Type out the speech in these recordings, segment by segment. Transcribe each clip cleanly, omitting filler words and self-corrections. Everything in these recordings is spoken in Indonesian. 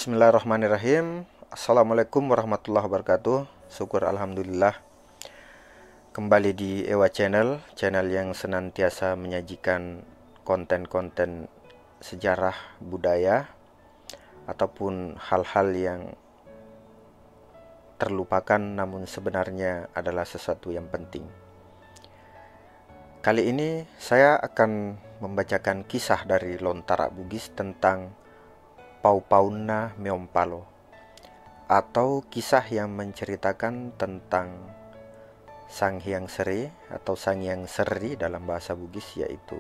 Bismillahirrahmanirrahim. Assalamualaikum warahmatullahi wabarakatuh. Syukur alhamdulillah. Kembali di Ewa Channel, channel yang senantiasa menyajikan konten-konten sejarah budaya ataupun hal-hal yang terlupakan namun sebenarnya adalah sesuatu yang penting. Kali ini saya akan membacakan kisah dari Lontara Bugis tentang Paupauna Meompalo, atau kisah yang menceritakan tentang Sang Hyang Seri atau Sang Hyang Seri dalam bahasa Bugis, yaitu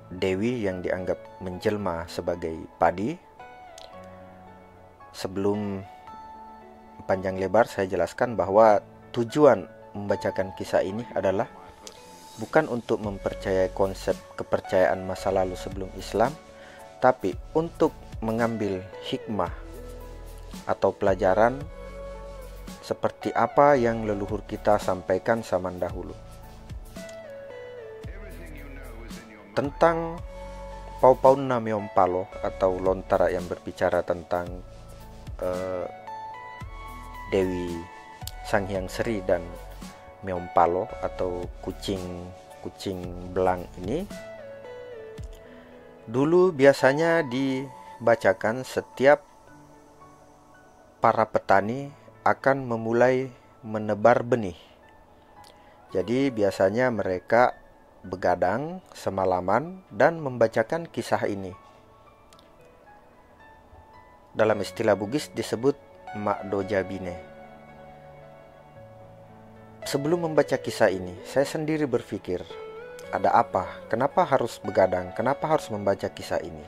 Dewi yang dianggap menjelma sebagai padi. Sebelum panjang lebar saya jelaskan bahwa tujuan membacakan kisah ini adalah bukan untuk mempercayai konsep kepercayaan masa lalu sebelum Islam, tapi untuk mengambil hikmah atau pelajaran seperti apa yang leluhur kita sampaikan zaman dahulu. Tentang Paupauna Meompalo atau Lontara yang berbicara tentang Dewi Sang Hyang Seri dan Meompalo atau kucing belang ini, dulu biasanya dibacakan setiap para petani akan memulai menebar benih. Jadi biasanya mereka begadang semalaman dan membacakan kisah ini. Dalam istilah Bugis disebut Makdo Jabine. Sebelum membaca kisah ini, saya sendiri berpikir, ada apa? Kenapa harus begadang? Kenapa harus membaca kisah ini?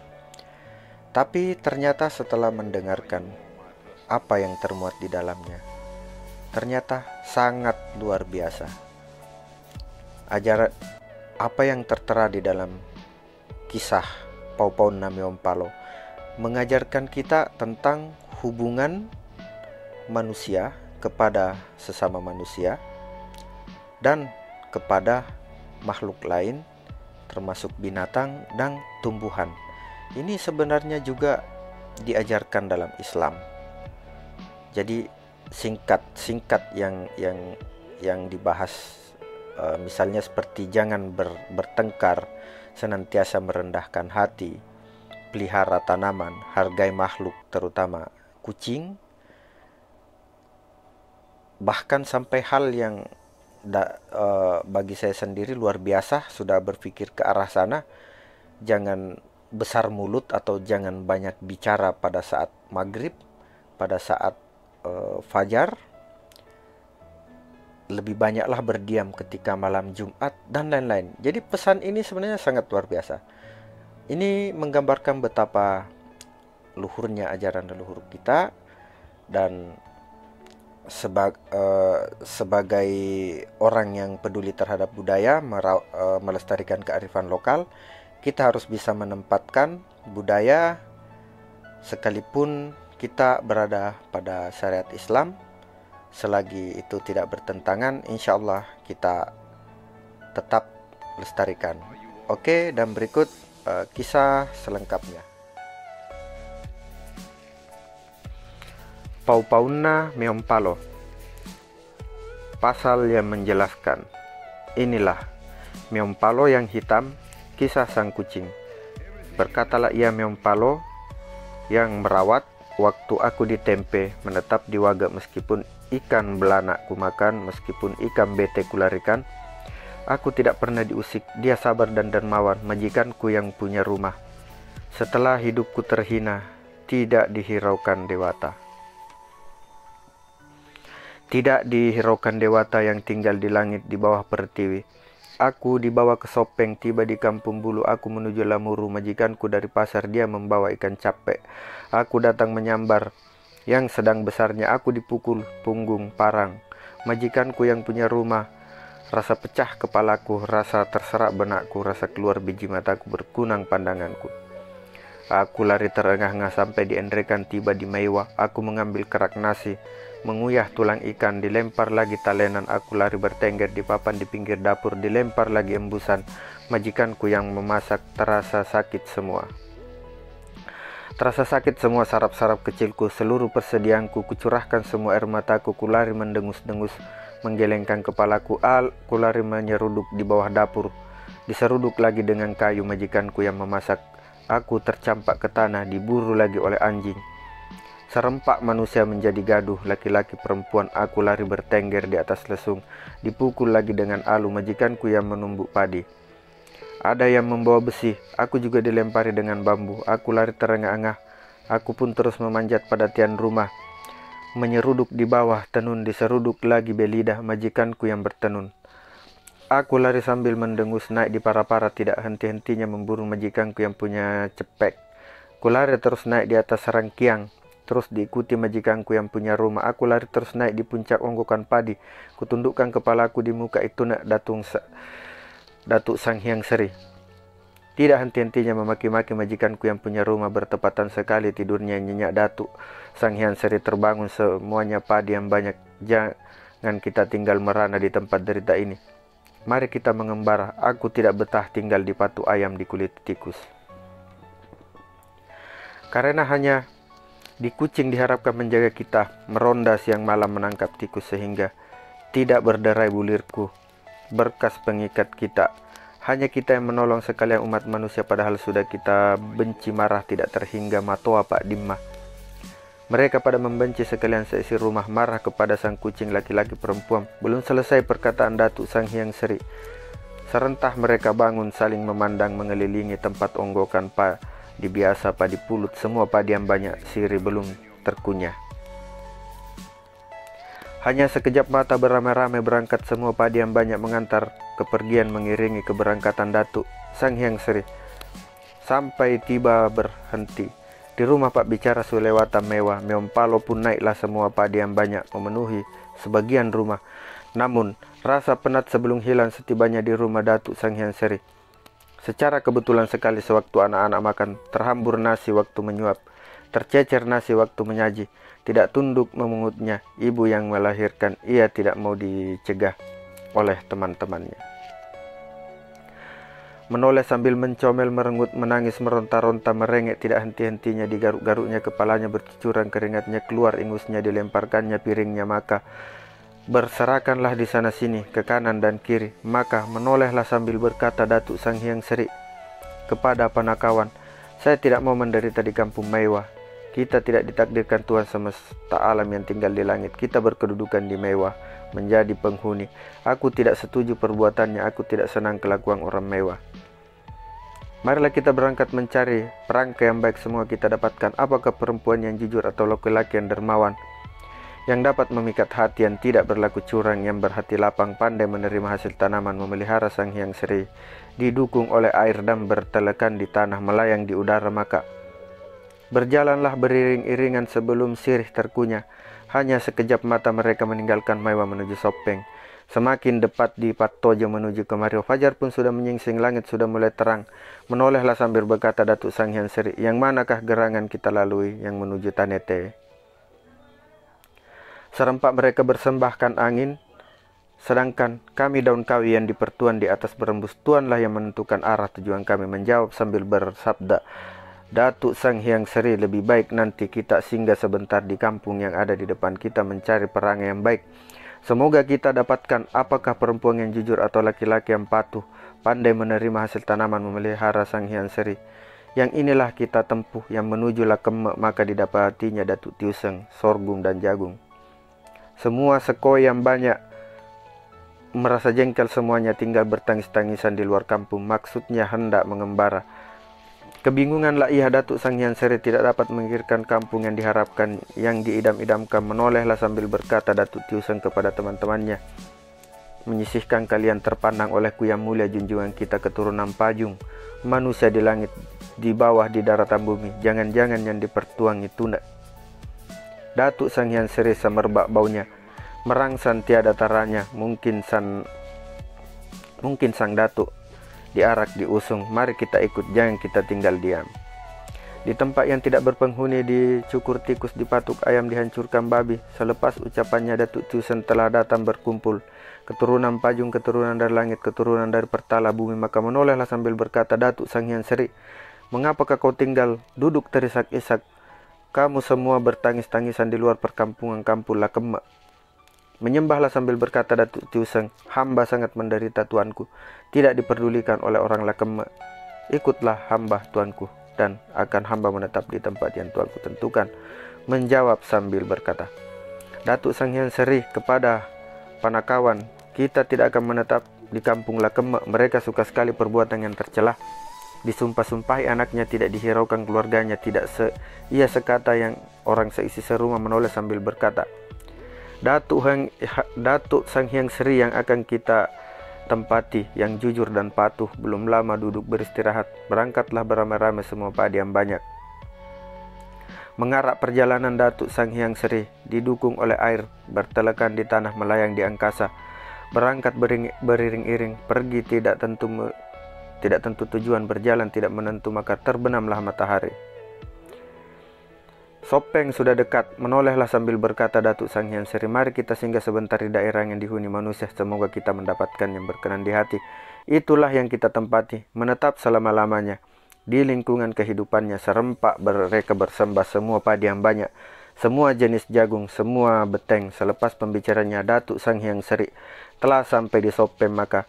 Tapi ternyata setelah mendengarkan apa yang termuat di dalamnya, ternyata sangat luar biasa. Ajaran apa yang tertera di dalam kisah Paupauna Meompalo mengajarkan kita tentang hubungan manusia kepada sesama manusia dan kepada makhluk lain, termasuk binatang dan tumbuhan. Ini sebenarnya juga diajarkan dalam Islam. Jadi singkat yang dibahas, misalnya seperti jangan bertengkar, senantiasa merendahkan hati, pelihara tanaman, hargai makhluk terutama kucing, bahkan sampai hal yang bagi saya sendiri luar biasa, sudah berpikir ke arah sana. Jangan besar mulut atau jangan banyak bicara pada saat maghrib, pada saat fajar. Lebih banyaklah berdiam ketika malam Jumat dan lain-lain. Jadi pesan ini sebenarnya sangat luar biasa. Ini menggambarkan betapa luhurnya ajaran leluhur kita, dan sebagai orang yang peduli terhadap budaya, melestarikan kearifan lokal, kita harus bisa menempatkan budaya sekalipun kita berada pada syariat Islam, selagi itu tidak bertentangan, insya Allah kita tetap lestarikan. Oke, dan berikut kisah selengkapnya. Paupauna Meompalo. Pasal yang menjelaskan. Inilah Meompalo yang hitam, kisah sang kucing. Berkatalah ia Meompalo yang merawat, waktu aku ditempe, menetap di waga, meskipun ikan belanak ku makan, meskipun ikan bete kularikan, aku tidak pernah diusik. Dia sabar dan dermawan, majikanku yang punya rumah. Setelah hidupku terhina, tidak dihiraukan dewata. Tidak dihiraukan dewata yang tinggal di langit di bawah pertiwi. Aku dibawa ke Sopeng, tiba di kampung bulu, aku menuju Lamuru, majikanku dari pasar, dia membawa ikan capek. Aku datang menyambar, yang sedang besarnya aku dipukul punggung parang. Majikanku yang punya rumah, rasa pecah kepalaku, rasa terserak benakku, rasa keluar biji mataku, berkunang pandanganku. Aku lari terengah-engah sampai diendrekan, tiba di Maiwa. Aku mengambil kerak nasi, menguyah tulang ikan, dilempar lagi talenan. Aku lari bertengger di papan di pinggir dapur, dilempar lagi embusan. Majikanku yang memasak terasa sakit semua. Terasa sakit semua saraf-saraf kecilku, seluruh persediaanku, kucurahkan semua air mataku, kulari mendengus-dengus, menggelengkan kepalaku, kulari menyeruduk di bawah dapur. Diseruduk lagi dengan kayu majikanku yang memasak. Aku tercampak ke tanah, diburu lagi oleh anjing. Serempak manusia menjadi gaduh, laki-laki perempuan, aku lari bertengger di atas lesung, dipukul lagi dengan alu majikanku yang menumbuk padi. Ada yang membawa besi, aku juga dilempari dengan bambu, aku lari terengah-engah, aku pun terus memanjat pada tiang rumah, menyeruduk di bawah, tenun diseruduk lagi Belida, majikanku yang bertenun. Aku lari sambil mendengus naik di para-para, tidak henti-hentinya memburu majikanku yang punya cepek. Ku lari terus naik di atas rangkiang, terus diikuti majikanku yang punya rumah. Aku lari terus naik di puncak onggokan padi, kutundukkan kepalaku di muka itu nak Datuk Sang Hyang Sri. Tidak henti-hentinya memaki-maki majikanku yang punya rumah. Bertepatan sekali tidurnya nyenyak Datuk Sang Hyang Sri terbangun, semuanya padi yang banyak. Jangan kita tinggal merana di tempat derita ini. Mari kita mengembara. Aku tidak betah tinggal di patu ayam di kulit tikus. Karena hanya di kucing diharapkan menjaga kita, meronda siang malam menangkap tikus sehingga tidak berderai bulirku. Berkas pengikat kita, hanya kita yang menolong sekalian umat manusia, padahal sudah kita benci marah tidak terhingga matoa Pak Dimma. Mereka pada membenci sekalian seisi rumah, marah kepada sang kucing laki-laki perempuan. Belum selesai perkataan Datuk Sang Hyang Sri, serentak mereka bangun saling memandang mengelilingi tempat onggokan padi biasa, padi pulut, semua padi yang banyak sirih belum terkunyah. Hanya sekejap mata beramai-ramai berangkat semua padi yang banyak mengantar kepergian mengiringi keberangkatan Datuk Sang Hyang Sri. Sampai tiba berhenti di rumah Pak Bicara Sulewata mewah. Meompalo pun naiklah semua padi yang banyak memenuhi sebagian rumah. Namun rasa penat sebelum hilang setibanya di rumah Datuk Sang Hyang Sri. Secara kebetulan sekali sewaktu anak-anak makan, terhambur nasi waktu menyuap, tercecer nasi waktu menyaji. Tidak tunduk memungutnya, ibu yang melahirkan, ia tidak mau dicegah oleh teman-temannya. Menoleh sambil mencomel, merenggut, menangis, meronta-ronta, merengek tidak henti-hentinya, digaruk-garuknya kepalanya, bercucuran keringatnya keluar, ingusnya dilemparkannya piringnya, maka berserakanlah di sana sini, ke kanan dan kiri. Maka menolehlah sambil berkata Datuk Sang Hyang Sri kepada Panakawan, saya tidak mau menderita di kampung mewah. Kita tidak ditakdirkan Tuhan semesta alam yang tinggal di langit. Kita berkedudukan di mewah, menjadi penghuni. Aku tidak setuju perbuatannya, aku tidak senang kelakuan orang mewah. Marilah kita berangkat mencari perangkai yang baik semua kita dapatkan. Apakah perempuan yang jujur atau laki-laki yang dermawan, yang dapat memikat hati, yang tidak berlaku curang, yang berhati lapang, pandai menerima hasil tanaman, memelihara Sang Hyang Sri, didukung oleh air dan bertelekan di tanah, melayang di udara. Maka berjalanlah beriring-iringan sebelum sirih terkunyah. Hanya sekejap mata mereka meninggalkan mewah menuju Sopeng. Semakin dekat di Patojo menuju ke Mario, fajar pun sudah menyingsing, langit sudah mulai terang. Menolehlah sambil berkata Datuk Sang Hyang Sri, yang manakah gerangan kita lalui yang menuju Tanete? Serempak mereka bersembahkan angin, sedangkan kami daun kawi yang dipertuan di atas berembus. Tuanlah yang menentukan arah tujuan kami. Menjawab sambil bersabda Datuk Sang Hyang Sri, lebih baik nanti kita singgah sebentar di kampung yang ada di depan kita, mencari perangai yang baik. Semoga kita dapatkan apakah perempuan yang jujur atau laki-laki yang patuh, pandai menerima hasil tanaman, memelihara Sang Hyang Sri. Yang inilah kita tempuh, yang menujulah Kemek, maka didapatinya Datuk Tiuseng, sorghum dan jagung. Semua sekoi yang banyak merasa jengkel, semuanya tinggal bertangis-tangisan di luar kampung, maksudnya hendak mengembara. Kebingunganlah ia Datuk Sang Hyang Sri tidak dapat menginginkan kampung yang diharapkan, yang diidam-idamkan. Menolehlah sambil berkata Datuk Tiuseng kepada teman-temannya, menyisihkan kalian terpandang olehku yang mulia, junjungan kita keturunan Pajung, manusia di langit, di bawah, di daratan bumi. Jangan-jangan yang dipertuangi tunda. Datuk Sang Hyang Sri semerbak baunya, merangsang tiada taranya. Mungkin sang Datuk diarak, diusung. Mari kita ikut, jangan kita tinggal diam. Di tempat yang tidak berpenghuni, dicukur tikus, dipatuk ayam, dihancurkan babi. Selepas ucapannya, Datuk Tiuseng telah datang berkumpul keturunan Pajung, keturunan dari langit, keturunan dari Pertala bumi. Maka menolehlah sambil berkata Datuk Sang Hyang Sri, Mengapakah kau tinggal duduk terisak-isak? Kamu semua bertangis-tangisan di luar perkampungan kampung Lakemma. Menyembahlah sambil berkata Datuk Tiuseng, hamba sangat menderita tuanku, tidak diperdulikan oleh orang Lakemma. Ikutlah hamba tuanku, dan akan hamba menetap di tempat yang tuanku tentukan. Menjawab sambil berkata Datuk Sang Hyang Seri kepada Panakawan, kita tidak akan menetap di kampung Lakemma. Mereka suka sekali perbuatan yang tercela. Disumpah-sumpahi anaknya, tidak dihiraukan keluarganya, tidak ia sekata yang orang seisi serumah menoleh sambil berkata, Datuk Sang Hyang Seri yang akan kita tempati, yang jujur dan patuh, belum lama duduk beristirahat. Berangkatlah beramai-ramai semua padiam banyak. Mengarak perjalanan Datuk Sang Hyang Seri, didukung oleh air, bertelekan di tanah, melayang di angkasa. Berangkat beriring-iring, pergi tidak tentu tujuan, berjalan tidak menentu, maka terbenamlah matahari. Sopeng sudah dekat, menolehlah sambil berkata Datuk Sang Hyang Seri, mari kita singgah sebentar di daerah yang dihuni manusia, semoga kita mendapatkan yang berkenan di hati. Itulah yang kita tempati, menetap selama-lamanya. Di lingkungan kehidupannya serempak mereka bersembah, semua padi yang banyak, semua jenis jagung, semua beteng. Selepas pembicaranya Datuk Sang Hyang Seri telah sampai di Sopeng, maka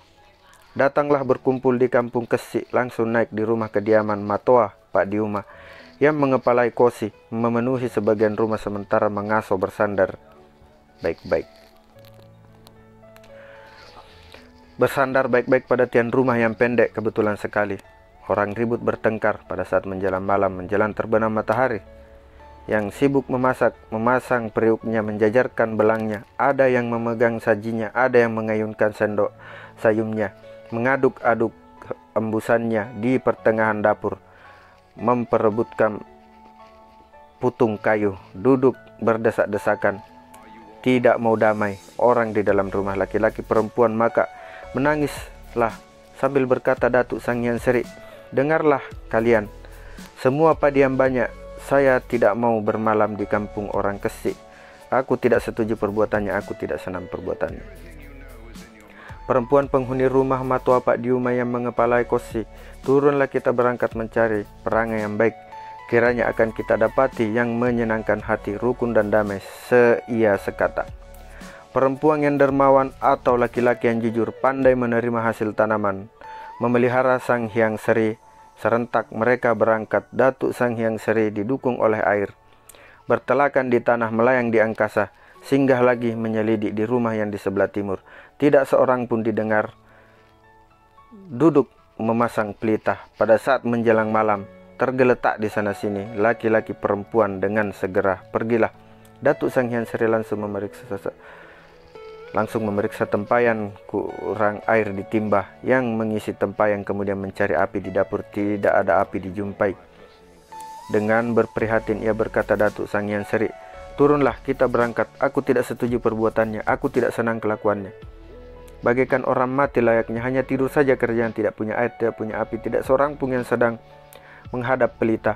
datanglah berkumpul di kampung Kesik, langsung naik di rumah kediaman Matoa Pak Diuma yang mengepalai kosi, memenuhi sebagian rumah sementara mengasuh bersandar baik-baik. Bersandar baik-baik pada tiang rumah yang pendek. Kebetulan sekali orang ribut bertengkar pada saat menjelang malam, menjelang terbenam matahari. Yang sibuk memasak, memasang periuknya, menjajarkan belangnya. Ada yang memegang sajinya, ada yang mengayunkan sendok sayumnya, mengaduk-aduk embusannya di pertengahan dapur, memperebutkan putung kayu, duduk berdesak-desakan, tidak mau damai orang di dalam rumah, laki-laki perempuan. Maka menangislah sambil berkata Datuk Sang Hyang Seri, dengarlah kalian semua padiam banyak, saya tidak mau bermalam di kampung orang Kesik. Aku tidak setuju perbuatannya, aku tidak senang perbuatannya. Perempuan penghuni rumah Matoa Pak Diuma yang mengepalai kosi, turunlah kita berangkat mencari perangai yang baik. Kiranya akan kita dapati yang menyenangkan hati, rukun dan damai, seia sekata. Perempuan yang dermawan atau laki-laki yang jujur, pandai menerima hasil tanaman, memelihara Sang Hyang Seri. Serentak mereka berangkat. Datuk Sang Hyang Seri didukung oleh air, bertelakan di tanah, melayang di angkasa, singgah lagi menyelidik di rumah yang di sebelah timur. Tidak seorang pun didengar. Duduk memasang pelita. Pada saat menjelang malam, tergeletak di sana sini laki-laki perempuan. Dengan segera pergilah Datuk Sang Hyang Seri langsung memeriksa tempayan, kurang air di timba yang mengisi tempayan, kemudian mencari api di dapur, tidak ada api dijumpai. Dengan berprihatin ia berkata Datuk Sang Hyang Seri, turunlah kita berangkat, aku tidak setuju perbuatannya, aku tidak senang kelakuannya. Bagaikan orang mati layaknya, hanya tidur saja kerjaan, tidak punya air, tidak punya api, tidak seorang pun yang sedang menghadap pelita.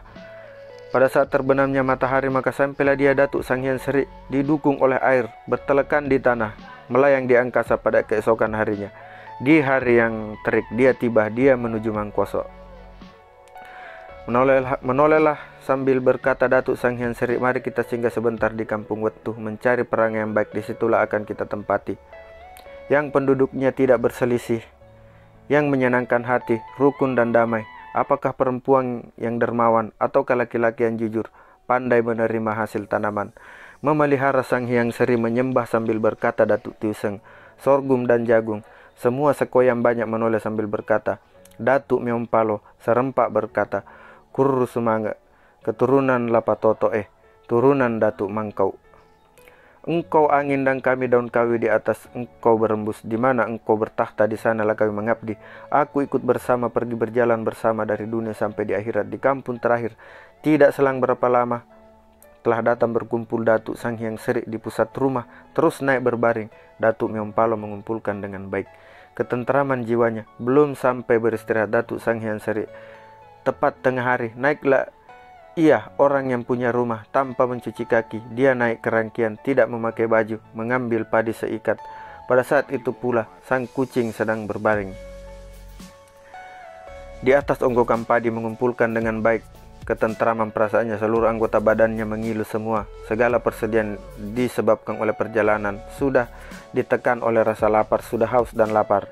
Pada saat terbenamnya matahari, maka sampailah dia Datuk Sang Hyang Seri didukung oleh air, bertelekan di tanah, melayang di angkasa. Pada keesokan harinya, di hari yang terik, dia tiba, dia menuju Mangkoso. Menolehlah sambil berkata Datuk Sang Hyang Seri, mari kita singgah sebentar di kampung Wetuh, mencari perangai yang baik, disitulah akan kita tempati, yang penduduknya tidak berselisih, yang menyenangkan hati, rukun dan damai. Apakah perempuan yang dermawan ataukah laki-laki yang jujur, pandai menerima hasil tanaman, memelihara Sang Hyang Seri, menyembah sambil berkata Datuk Tiuseng, sorghum dan jagung, semua sekoyam banyak. Menoleh sambil berkata Datuk Miompalo, serempak berkata Kurru Sumangga, keturunan Lapatoto, turunan Datuk Mangkau. Engkau angin dan kami daun kawi, di atas engkau berembus, di mana engkau bertahta di sanalah kami mengabdi. Aku ikut bersama, pergi berjalan bersama dari dunia sampai di akhirat. Di kampung terakhir, tidak selang berapa lama, telah datang berkumpul Datuk Sang Hyang Seri di pusat rumah, terus naik berbaring. Datuk Miompalo mengumpulkan dengan baik ketenteraman jiwanya. Belum sampai beristirahat Datuk Sang Hyang Seri, tepat tengah hari, naiklah ia orang yang punya rumah tanpa mencuci kaki. Dia naik ke rangkian, tidak memakai baju, mengambil padi seikat. Pada saat itu pula sang kucing sedang berbaring. Di atas onggokan padi mengumpulkan dengan baik ketentraman perasaannya, seluruh anggota badannya mengilu semua. Segala persediaan disebabkan oleh perjalanan, sudah ditekan oleh rasa lapar, sudah haus dan lapar.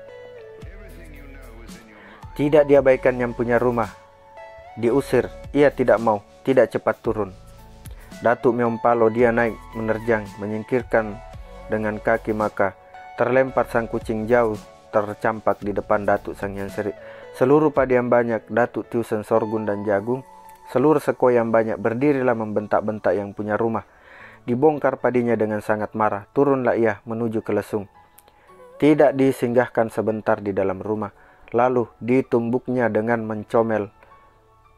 Tidak diabaikan yang punya rumah, diusir, ia tidak mau, tidak cepat turun. Datuk Myompalo, dia naik, menerjang, menyingkirkan dengan kaki, maka terlempar sang kucing jauh, tercampak di depan Datuk Sang Hyang Seri. Seluruh padi yang banyak, Datuk Tiusen sorghum dan jagung, seluruh sekoi yang banyak, berdirilah membentak-bentak yang punya rumah. Dibongkar padinya dengan sangat marah, turunlah ia menuju ke lesung. Tidak disinggahkan sebentar di dalam rumah, lalu ditumbuknya dengan mencomel.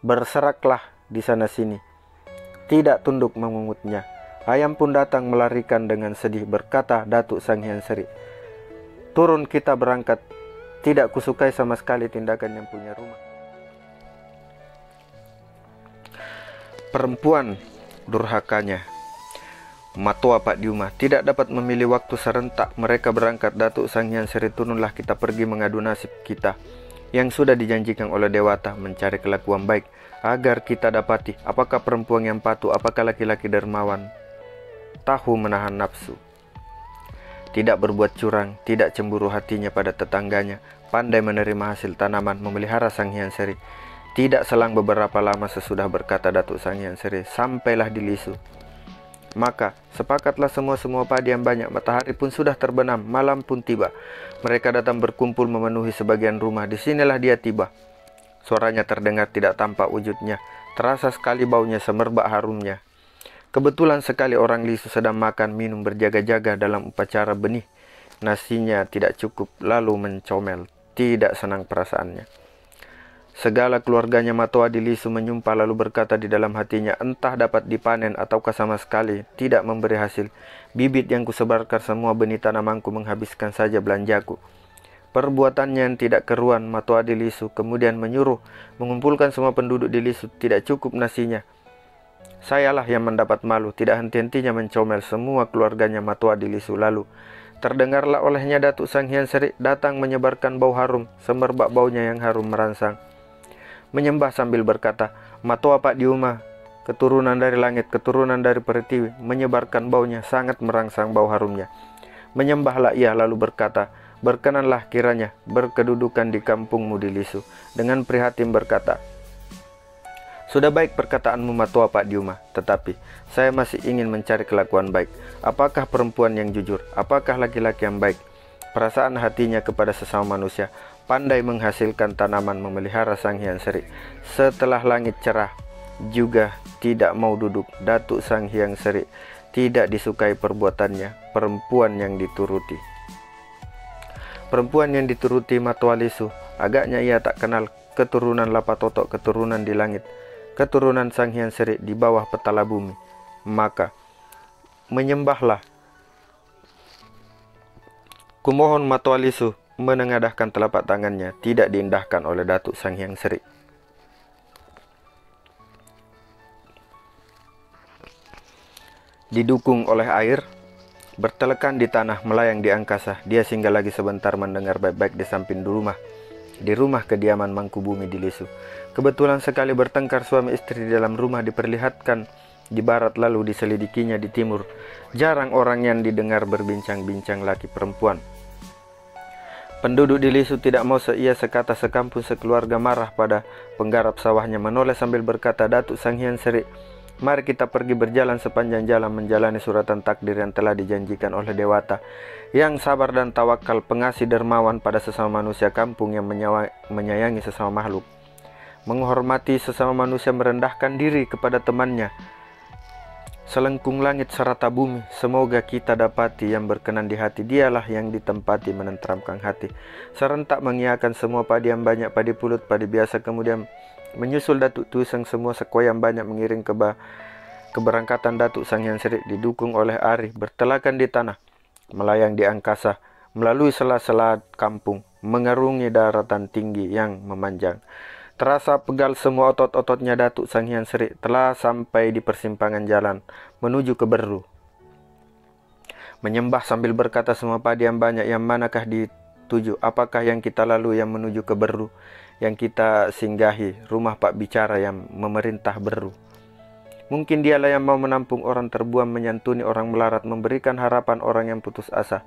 Berseraklah di sana sini, tidak tunduk mengungutnya. Ayam pun datang melarikan dengan sedih, berkata Datuk Sang Hyang Seri, turun kita berangkat. Tidak kusukai sama sekali tindakan yang punya rumah. Perempuan durhakanya. Matua Pak Diuma tidak dapat memilih waktu, serentak mereka berangkat. Datuk Sang Hyang Seri, turunlah kita pergi mengadu nasib kita yang sudah dijanjikan oleh Dewata, mencari kelakuan baik agar kita dapati apakah perempuan yang patuh, apakah laki-laki dermawan, tahu menahan nafsu, tidak berbuat curang, tidak cemburu hatinya pada tetangganya, pandai menerima hasil tanaman, memelihara Sang Hyang Seri. Tidak selang beberapa lama sesudah berkata Datuk Sang Hyang Seri, sampailah di Lisu. Maka sepakatlah semua padi yang banyak. Matahari pun sudah terbenam, malam pun tiba. Mereka datang berkumpul memenuhi sebagian rumah. Disinilah dia tiba. Suaranya terdengar, tidak tampak wujudnya. Terasa sekali baunya, semerbak harumnya. Kebetulan sekali orang Lisu sedang makan minum berjaga-jaga dalam upacara benih. Nasinya tidak cukup, lalu mencomel. Tidak senang perasaannya. Segala keluarganya Matua di Lisu menyumpah, lalu berkata di dalam hatinya, entah dapat dipanen ataukah sama sekali tidak memberi hasil. Bibit yang kusebarkan semua benih tanamanku, menghabiskan saja belanjaku. Perbuatannya yang tidak keruan Matua di Lisu, kemudian menyuruh mengumpulkan semua penduduk di Lisu. Tidak cukup nasinya. Sayalah yang mendapat malu, tidak henti-hentinya mencomel semua keluarganya Matua di Lisu. Lalu terdengarlah olehnya Datuk Sang Hyang Seri datang menyebarkan bau harum, semerbak baunya yang harum merangsang. Menyembah sambil berkata, Matua Pak Diuma, keturunan dari langit, keturunan dari Pertiwi, menyebarkan baunya, sangat merangsang bau harumnya. Menyembahlah ia lalu berkata, berkenanlah kiranya berkedudukan di kampungmu di Lisu. Dengan prihatin berkata, sudah baik perkataanmu Matua Pak Diuma, tetapi saya masih ingin mencari kelakuan baik. Apakah perempuan yang jujur? Apakah laki-laki yang baik? Perasaan hatinya kepada sesama manusia, pandai menghasilkan tanaman, memelihara Sang Hyang Seri. Setelah langit cerah, juga tidak mau duduk. Datuk Sang Hyang Seri tidak disukai perbuatannya, perempuan yang dituruti. Perempuan yang dituruti Matua Lisu, agaknya ia tak kenal keturunan Lapatotok, keturunan di langit, keturunan Sang Hyang Seri di bawah petala bumi. Maka menyembahlah. Kumohon Matua Lisu menengadahkan telapak tangannya, tidak diindahkan oleh Datuk Sang Hyang Seri. Didukung oleh air, bertelekan di tanah, melayang di angkasa, dia singgah lagi sebentar mendengar baik-baik di samping di rumah kediaman Mangkubumi di Lisu. Kebetulan sekali bertengkar suami istri di dalam rumah diperlihatkan di barat, lalu diselidikinya di timur. Jarang orang yang didengar berbincang-bincang laki perempuan. Penduduk di Lisu tidak mau seia sekata, sekampung sekeluarga marah pada penggarap sawahnya. Menoleh sambil berkata, Datuk Sang Hyang Seri, mari kita pergi berjalan sepanjang jalan menjalani suratan takdir yang telah dijanjikan oleh Dewata, yang sabar dan tawakal, pengasih dermawan pada sesama manusia kampung, yang menyayangi sesama makhluk, menghormati sesama manusia, merendahkan diri kepada temannya. Selengkung langit serata bumi, semoga kita dapati yang berkenan di hati. Dialah yang ditempati menenteramkan hati. Serentak mengiakan semua padi yang banyak, padi pulut, padi biasa. Kemudian menyusul Datuk Tiusen, semua sekoi yang banyak mengiring keberangkatan Datuk Sang Hyang Seri, didukung oleh Ari, bertelakan di tanah, melayang di angkasa, melalui sela-sela kampung, mengarungi daratan tinggi yang memanjang. Terasa pegal semua otot-ototnya Datuk Sang Hyang Seri. Telah sampai di persimpangan jalan menuju ke Beru. Menyembah sambil berkata, semua padi yang banyak, yang manakah 7. Apakah yang kita lalui yang menuju ke Beru, yang kita singgahi rumah Pak Bicara yang memerintah Beru? Mungkin dialah yang mau menampung orang terbuang, menyantuni orang melarat, memberikan harapan orang yang putus asa,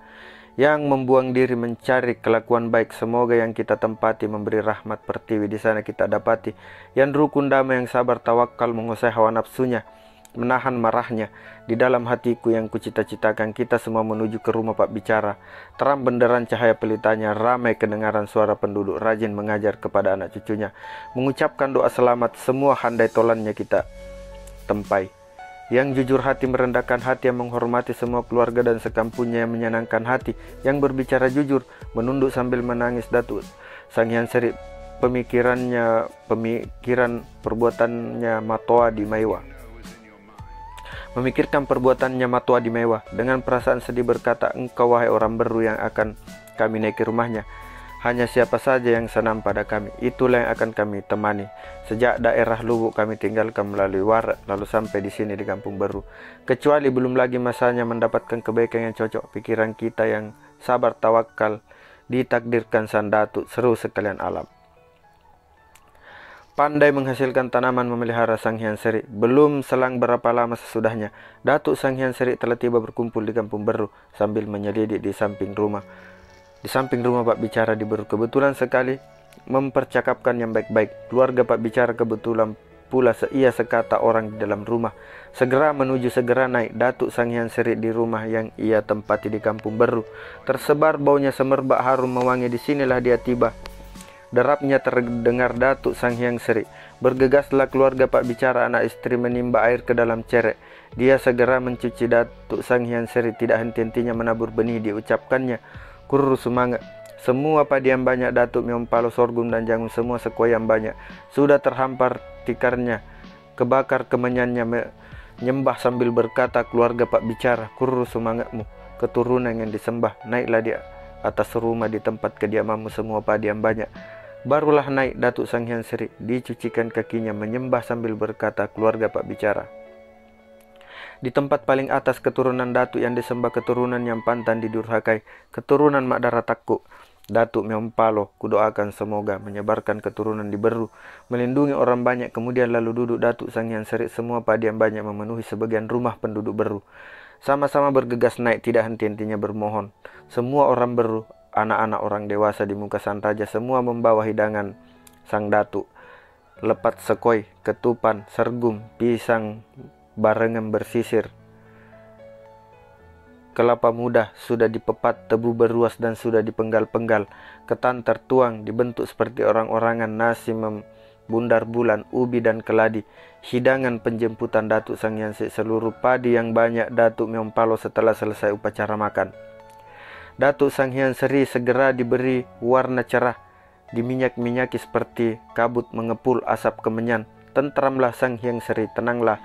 yang membuang diri mencari kelakuan baik. Semoga yang kita tempati memberi rahmat pertiwi. Di sana kita dapati yang rukun, damai, yang sabar, tawakal, menguasai hawa nafsunya, menahan marahnya. Di dalam hatiku yang kucita-citakan, kita semua menuju ke rumah Pak Bicara. Terang benderang cahaya pelitanya, ramai kedengaran suara penduduk, rajin mengajar kepada anak cucunya, mengucapkan doa selamat. Semua handai tolannya kita tempai. Yang jujur hati, merendahkan hati, yang menghormati semua keluarga dan sekampungnya, yang menyenangkan hati, yang berbicara jujur, menunduk sambil menangis. Datuk Sang Hyang Seri, pemikiran perbuatannya Matoa di Maiwa. Memikirkan perbuatannya Matoa di Maiwa, dengan perasaan sedih berkata, engkau wahai orang Beru yang akan kami naiki rumahnya, hanya siapa saja yang senam pada kami, itulah yang akan kami temani. Sejak daerah Lubuk kami tinggalkan melalui Warak, lalu sampai di sini di Kampung Beru. Kecuali belum lagi masanya mendapatkan kebaikan yang cocok, pikiran kita yang sabar tawakal ditakdirkan Sang Datuk, seru sekalian alam. Pandai menghasilkan tanaman, memelihara Sang Hyang Seri. Belum selang berapa lama sesudahnya, Datuk Sang Hyang Seri telah tiba berkumpul di Kampung Beru sambil menyelidik di samping rumah Pak Bicara di Beru. Kebetulan sekali mempercakapkan yang baik-baik. Keluarga Pak Bicara kebetulan pula ia sekata orang di dalam rumah. Segera naik Datuk Sang Hyang Seri di rumah yang ia tempati di Kampung Beru. Tersebar baunya semerbak harum mewangi. Disinilah dia tiba. Derapnya terdengar Datuk Sang Hyang Seri. Bergegaslah keluarga Pak Bicara, anak istri menimba air ke dalam cerek. Dia segera mencuci Datuk Sang Hyang Seri. Tidak henti-hentinya menabur benih, diucapkannya, kurur semangat. Semua padi yang banyak Datuk Miompalo, sorghum dan jagung, semua sequoia yang banyak sudah terhampar tikarnya, kebakar kemenyannya. Menyembah sambil berkata keluarga Pak Bicara, kurur semangatmu, keturunan yang disembah. Naiklah di atas rumah di tempat kediamanmu semua padi yang banyak. Barulah naik Datuk Sang Hyang Seri, dicucikan kakinya, menyembah sambil berkata keluarga Pak Bicara. Di tempat paling atas keturunan Datuk yang disembah, keturunan yang pantan didurhakai, keturunan Mak Daratakku, Datuk Miompalo, kudoakan semoga menyebarkan keturunan di Beru, melindungi orang banyak. Kemudian lalu duduk Datuk Sang Hyang Seri, semua padi yang banyak memenuhi sebagian rumah penduduk Beru. Sama-sama bergegas naik, tidak henti-hentinya bermohon. Semua orang Beru, anak-anak, orang dewasa di muka Sang Raja, semua membawa hidangan Sang Datuk. Lepat sekoi, ketupan, sorghum, pisang, barengan bersisir, kelapa muda sudah dipepat, tebu beruas dan sudah dipenggal-penggal, ketan tertuang dibentuk seperti orang-orangan, nasi membundar bulan, ubi dan keladi. Hidangan penjemputan Datuk Sang Hyang Seri, seluruh padi yang banyak Datuk Miompalo. Setelah selesai upacara makan, Datuk Sang Hyang Seri segera diberi warna cerah, diminyak-minyaki seperti kabut mengepul asap kemenyan. Tentramlah Sang Hyang Seri, tenanglah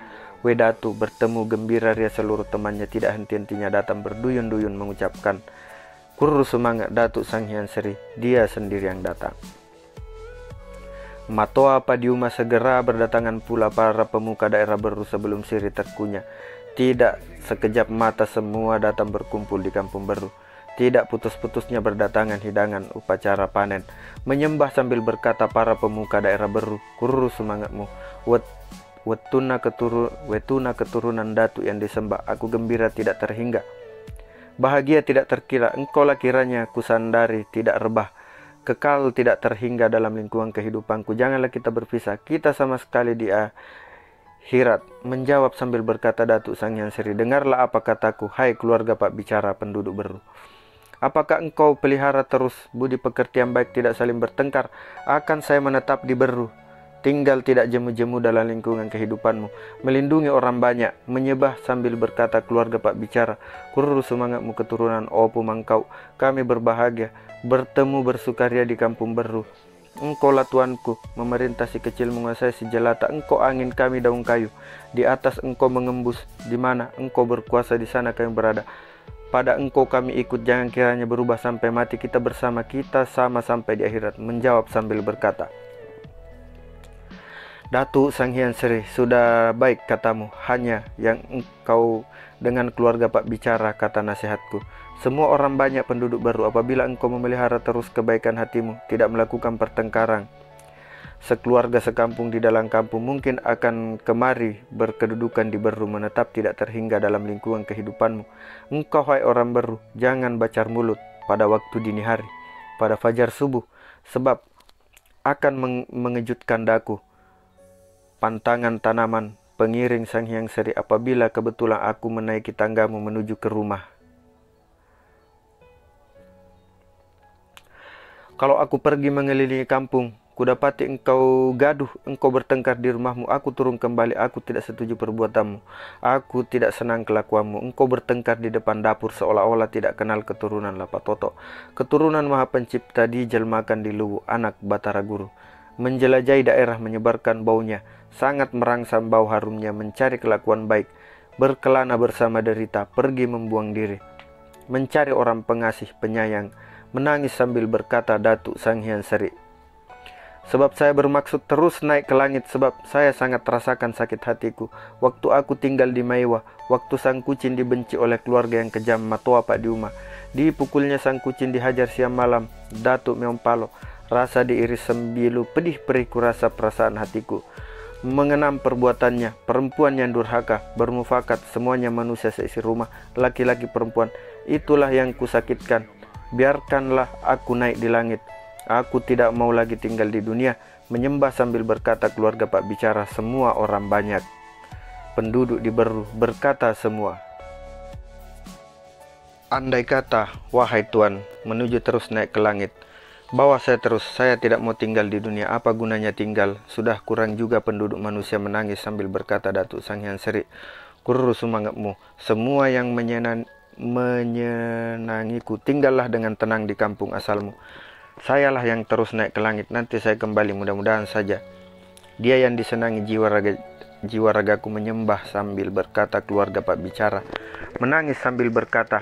Wedatu, bertemu gembira ria seluruh temannya. Tidak henti-hentinya datang berduyun-duyun mengucapkan kurur semangat Datuk Sang Hyang Seri, dia sendiri yang datang. Matoa Padiuma segera berdatangan pula para pemuka daerah Beru sebelum siri terkunyah. Tidak sekejap mata semua datang berkumpul di Kampung Beru. Tidak putus-putusnya berdatangan hidangan upacara panen. Menyembah sambil berkata para pemuka daerah Beru, kurur semangatmu, wetuna keturunan Datuk yang disembah. Aku gembira tidak terhingga, bahagia tidak terkira. Engkaulah kiranya kusandari, tidak rebah, kekal tidak terhingga dalam lingkungan kehidupanku. Janganlah kita berpisah, kita sama sekali di akhirat. Menjawab sambil berkata Datuk Sang Hyang Seri, dengarlah apa kataku, hai keluarga Pak Bicara penduduk Beru. Apakah engkau pelihara terus budi pekerti yang baik, tidak saling bertengkar? Akan saya menetap di Beru, tinggal tidak jemu-jemu dalam lingkungan kehidupanmu, melindungi orang banyak. Menyembah sambil berkata keluarga Pak Bicara, kurur semangatmu keturunan Opu Mangkau. Kami berbahagia bertemu bersukaria di Kampung Beru. Engkaulah tuanku, memerintah si kecil, menguasai si jelata. Engkau angin, kami daun kayu. Di atas engkau mengembus, di mana engkau berkuasa di sana kami berada. Pada engkau kami ikut, jangan kiranya berubah sampai mati. Kita bersama, kita sama sampai di akhirat. Menjawab sambil berkata, Datuk Sang Hyang Seri, sudah baik katamu, hanya yang engkau dengan keluarga Pak Bicara, kata nasihatku. Semua orang banyak penduduk baru. Apabila engkau memelihara terus kebaikan hatimu, tidak melakukan pertengkaran, sekeluarga sekampung di dalam kampung mungkin akan kemari berkedudukan di Beru, menetap tidak terhingga dalam lingkungan kehidupanmu. Engkau hai orang Beru, jangan bacar mulut pada waktu dini hari, pada fajar subuh, sebab akan mengejutkan daku, pantangan tanaman, pengiring Sang Hyang Seri, apabila kebetulan aku menaiki tanggamu menuju ke rumah. Kalau aku pergi mengelilingi kampung, kudapati engkau gaduh, engkau bertengkar di rumahmu, aku turun kembali, aku tidak setuju perbuatanmu. Aku tidak senang kelakuanmu. Engkau bertengkar di depan dapur seolah-olah tidak kenal keturunan Lapatoto. Keturunan Maha Pencipta dijelmakan di Luwu, anak Batara Guru. Menjelajahi daerah, menyebarkan baunya, sangat merangsang bau harumnya, mencari kelakuan baik, berkelana bersama derita, pergi membuang diri, mencari orang pengasih, penyayang, menangis sambil berkata, Datuk Sang Hyang Seri. Sebab saya bermaksud terus naik ke langit, sebab saya sangat rasakan sakit hatiku waktu aku tinggal di Maiwa, waktu sang kucing dibenci oleh keluarga yang kejam Matoa Pak Diuma. Dipukulnya sang kucing, dihajar siang malam Datuk Meompalo. Rasa diiris sembilu, pedih perih kurasa perasaan hatiku mengenam perbuatannya. Perempuan yang durhaka, bermufakat, semuanya manusia seisi rumah, laki-laki perempuan. Itulah yang kusakitkan. Biarkanlah aku naik di langit. Aku tidak mau lagi tinggal di dunia. Menyembah sambil berkata keluarga Pak bicara, semua orang banyak. Penduduk di Beru berkata semua. Andai kata, wahai Tuan, menuju terus naik ke langit, bawa saya terus, saya tidak mau tinggal di dunia. Apa gunanya tinggal? Sudah kurang juga penduduk manusia menangis sambil berkata Datuk Sang Hyang Seri. Kururu semangatmu, semua yang menyenangiku, tinggallah dengan tenang di kampung asalmu. Sayalah yang terus naik ke langit, nanti saya kembali, mudah-mudahan saja. Dia yang disenangi jiwa ragaku, menyembah sambil berkata keluarga Pak bicara, menangis sambil berkata,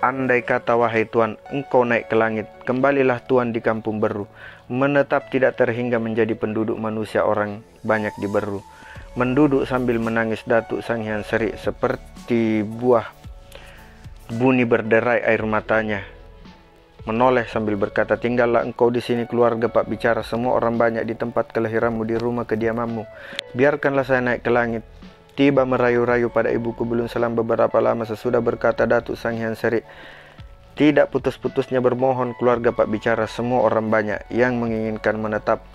andai kata wahai Tuan, engkau naik ke langit, kembalilah Tuan di kampung Beru, menetap tidak terhingga menjadi penduduk manusia orang banyak di Beru. Menduduk sambil menangis Datuk Sang Hyang Seri, seperti buah buni berderai air matanya. Menoleh sambil berkata, tinggallah engkau di sini keluarga Pak bicara, semua orang banyak di tempat kelahiranmu, di rumah kediamanmu. Biarkanlah saya naik ke langit. Tiba merayu-rayu pada ibuku belum selang beberapa lama sesudah berkata Datuk Sang Hyang Seri. Tidak putus-putusnya bermohon keluarga Pak bicara, semua orang banyak yang menginginkan menetap,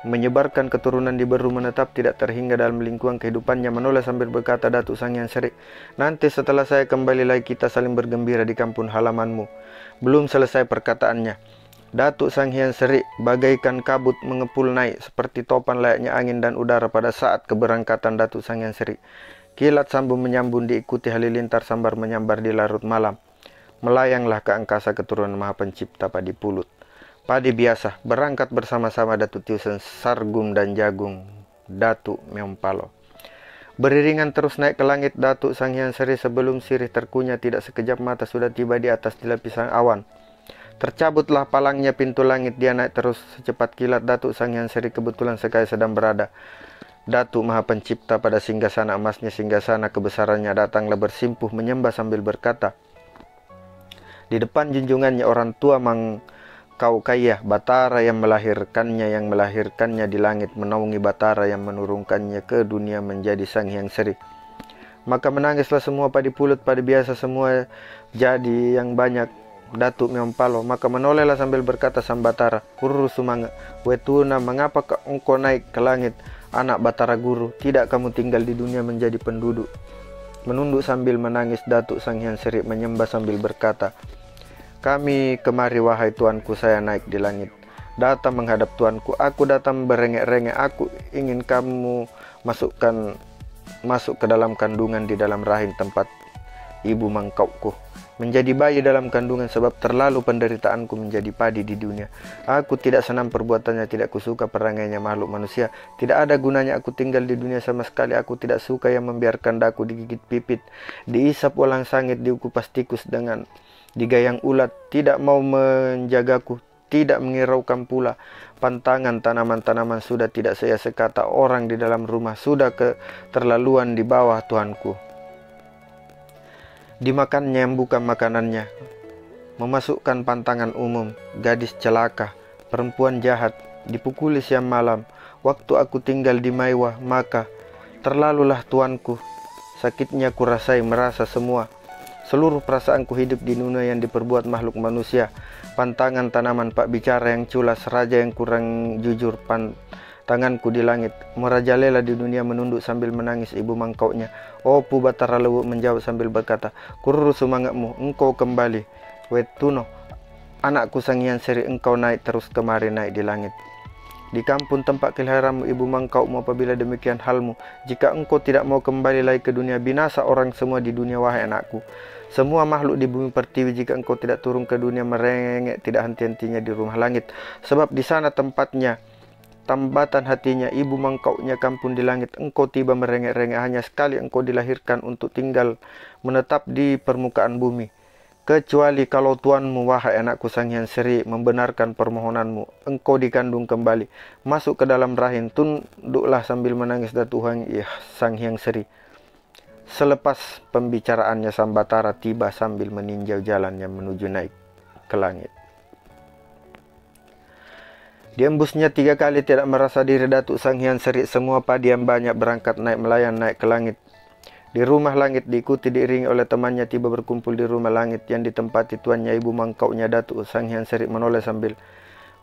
menyebarkan keturunan di Beru, menetap tidak terhingga dalam lingkungan kehidupannya. Menoleh sambil berkata Datuk Sang Hyang Seri, nanti setelah saya kembali lagi kita saling bergembira di kampung halamanmu. Belum selesai perkataannya, Datuk Sang Hyang Seri bagaikan kabut mengepul naik seperti topan layaknya angin dan udara pada saat keberangkatan Datuk Sang Hyang Seri. Kilat sambung menyambung diikuti halilintar sambar menyambar di larut malam. Melayanglah ke angkasa keturunan Maha Pencipta Padi Pulut. Padi biasa berangkat bersama-sama Datuk Tiusen, Sargum dan Jagung, Datuk Meompalo. Beriringan terus naik ke langit Datuk Sang Hyang Seri, sebelum sirih terkunyah tidak sekejap mata sudah tiba di atas di lapisan awan. Tercabutlah palangnya pintu langit, dia naik terus secepat kilat. Datuk Sang Hyang Seri kebetulan sekali sedang berada. Datuk Maha Pencipta pada singgasana emasnya, singgasana kebesarannya, datanglah bersimpuh menyembah sambil berkata, di depan junjungannya orang tua Kau kaya, Batara yang melahirkannya di langit, menaungi Batara yang menurunkannya ke dunia menjadi Sang Hyang Seri. Maka menangislah semua Padi Pulut, padi biasa semua jadi yang banyak Datuk Meompalo. Maka menolehlah sambil berkata sang Batara, Kururu Sumanga, Wetuna, mengapa engkau naik ke langit, anak Batara Guru? Tidak kamu tinggal di dunia menjadi penduduk? Menunduk sambil menangis Datuk Sang Hyang Seri menyembah sambil berkata, kami kemari wahai tuanku, saya naik di langit, datang menghadap tuanku, aku datang berengek-rengek, aku ingin kamu masuk ke dalam kandungan di dalam rahim tempat ibu mangkauku, menjadi bayi dalam kandungan, sebab terlalu penderitaanku menjadi padi di dunia. Aku tidak senang perbuatannya, tidak kusuka perangainya makhluk manusia, tidak ada gunanya aku tinggal di dunia sama sekali. Aku tidak suka yang membiarkan daku digigit pipit, diisap walang sangit, diukupas tikus dengan digayang ulat, tidak mau menjagaku, tidak mengiraukan pula pantangan tanaman-tanaman, sudah tidak saya sekata orang di dalam rumah, sudah keterlaluan di bawah Tuanku. Dimakannya yang bukan makanannya, memasukkan pantangan umum, gadis celaka, perempuan jahat, dipukuli siang malam. Waktu aku tinggal di mewah, maka terlalulah tuanku. Sakitnya ku rasai merasa semua. Seluruh perasaanku hidup di dunia yang diperbuat makhluk manusia. Pantangan tanaman pak bicara yang culas, raja yang kurang jujur, tanganku di langit. Merajalela di dunia menunduk sambil menangis ibu mangkaunya. Oh Pu Batara Lewu menjawab sambil berkata, kururu semangatmu, engkau kembali. Wetuno, anakku Sang Hyang Seri, engkau naik terus kemari, naik di langit. Di kampung tempat kelahiranmu ibu mangkaumu, apabila demikian halmu, jika engkau tidak mau kembali lagi ke dunia, binasa orang semua di dunia wahai anakku. Semua makhluk di bumi pertiwi jika engkau tidak turun ke dunia merengek tidak henti-hentinya di rumah langit. Sebab di sana tempatnya, tambatan hatinya ibu mangkaunya kampung di langit. Engkau tiba merengek-rengek hanya sekali engkau dilahirkan untuk tinggal menetap di permukaan bumi. Kecuali kalau tuanmu wahai anakku Sang Hyang Seri membenarkan permohonanmu, engkau dikandung kembali, masuk ke dalam rahim, tunduklah sambil menangis Datuhang Sang Hyang Seri. Selepas pembicaraannya Sang Batara tiba sambil meninjau jalan yang menuju naik ke langit. Diembusnya 3 kali tidak merasa diri Datuk Sang Hyang Seri, semua padiam banyak berangkat naik melayang naik ke langit. Di rumah langit diikuti diiringi oleh temannya tiba berkumpul di rumah langit yang ditempati tuannya ibu mangkaunya Datuk Sang Hyang Seri menoleh sambil